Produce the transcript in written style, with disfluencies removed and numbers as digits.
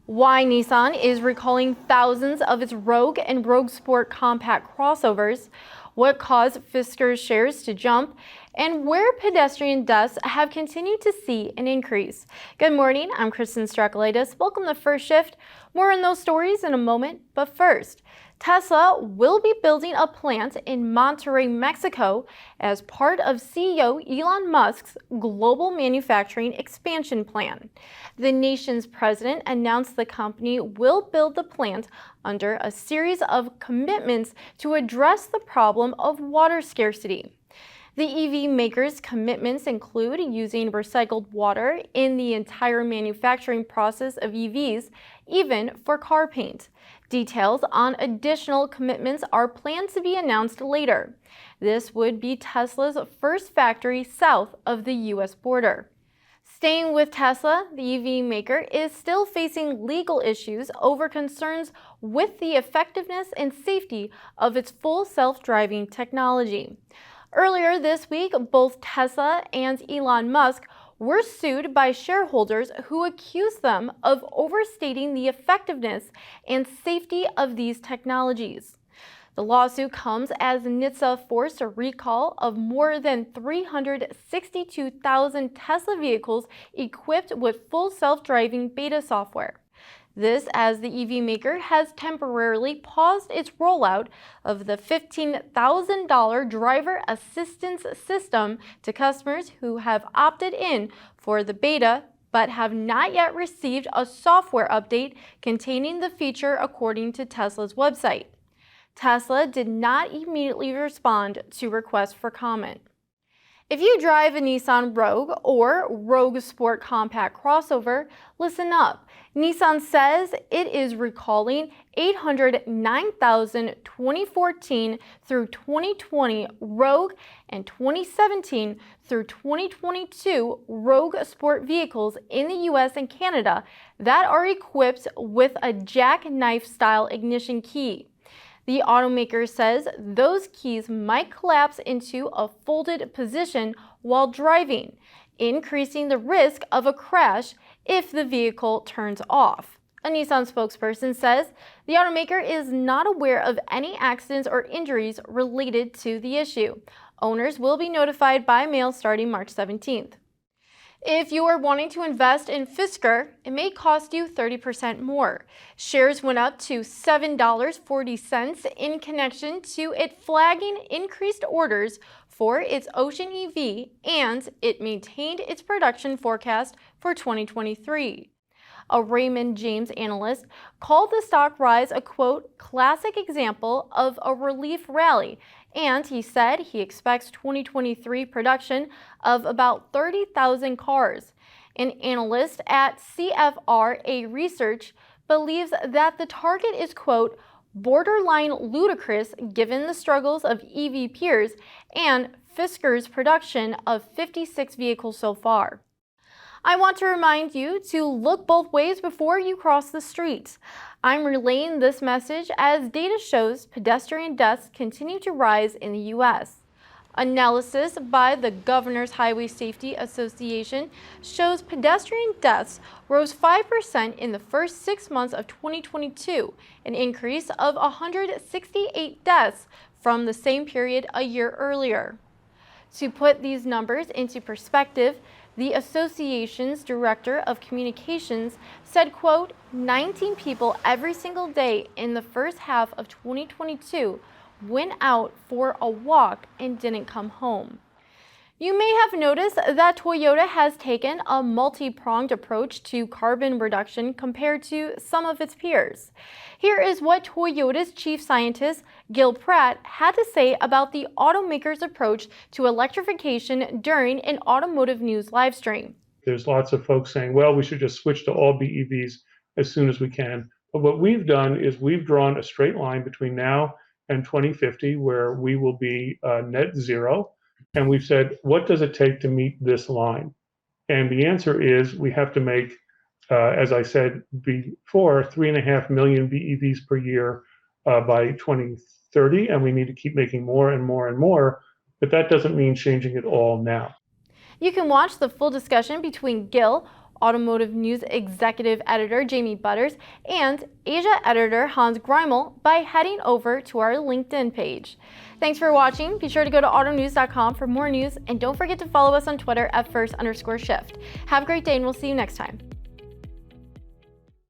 Why Nissan is recalling thousands of its Rogue and Rogue Sport compact crossovers, what caused Fisker's shares to jump, and where pedestrian deaths have continued to see an increase. Good morning, I'm Kristen Strakalitis. Welcome to First Shift. More on those stories in a moment, but first, Tesla will be building a plant in Monterrey, Mexico as part of CEO Elon Musk's global manufacturing expansion plan. The nation's president announced the company will build the plant under a series of commitments to address the problem of water scarcity. The EV maker's commitments include using recycled water in the entire manufacturing process of EVs, even for car paint. Details on additional commitments are planned to be announced later. This would be Tesla's first factory south of the U.S. border. Staying with Tesla, the EV maker is still facing legal issues over concerns with the effectiveness and safety of its full self-driving technology. Earlier this week, both Tesla and Elon Musk were sued by shareholders who accused them of overstating the effectiveness and safety of these technologies. The lawsuit comes as Nissan forced a recall of more than 362,000 Tesla vehicles equipped with full self-driving beta software. This as the EV maker has temporarily paused its rollout of the $15,000 driver assistance system to customers who have opted in for the beta but have not yet received a software update containing the feature, according to Tesla's website. Tesla did not immediately respond to requests for comment. If you drive a Nissan Rogue or Rogue Sport compact crossover, listen up. Nissan says it is recalling 809,000 2014 through 2020 Rogue and 2017 through 2022 Rogue Sport vehicles in the US and Canada that are equipped with a jackknife-style ignition key. The automaker says those keys might collapse into a folded position while driving, increasing the risk of a crash if the vehicle turns off. A Nissan spokesperson says the automaker is not aware of any accidents or injuries related to the issue. Owners will be notified by mail starting March 17th. If you are wanting to invest in Fisker, it may cost you 30% more. Shares went up to $7.40 in connection to it flagging increased orders for its Ocean EV, and it maintained its production forecast for 2023. A Raymond James analyst called the stock rise a, quote, classic example of a relief rally, and he said he expects 2023 production of about 30,000 cars. An analyst at CFRA Research believes that the target is, quote, borderline ludicrous given the struggles of EV peers and Fisker's production of 56 vehicles so far. I want to remind you to look both ways before you cross the street. I'm relaying this message as data shows pedestrian deaths continue to rise in the U.S. Analysis by the Governor's Highway Safety Association shows pedestrian deaths rose 5% in the first 6 months of 2022, an increase of 168 deaths from the same period a year earlier. To put these numbers into perspective, the association's director of communications said, quote, 19 people every single day in the first half of 2022 went out for a walk and didn't come home. You may have noticed that Toyota has taken a multi-pronged approach to carbon reduction compared to some of its peers. Here is what Toyota's chief scientist, Gil Pratt, had to say about the automaker's approach to electrification during an Automotive News livestream. There's lots of folks saying, well, we should just switch to all BEVs as soon as we can. But what we've done is we've drawn a straight line between now and 2050 where we will be net zero. And we've said, what does it take to meet this line? And the answer is we have to make, as I said before, 3.5 million BEVs per year by 2030. And we need to keep making more and more and more. But that doesn't mean changing it all now. You can watch the full discussion between Gil Automotive News Executive Editor Jamie Butters, and Asia Editor Hans Greimel by heading over to our LinkedIn page. Thanks for watching. Be sure to go to autonews.com for more news, and don't forget to follow us on Twitter at @first_shift. Have a great day, and we'll see you next time.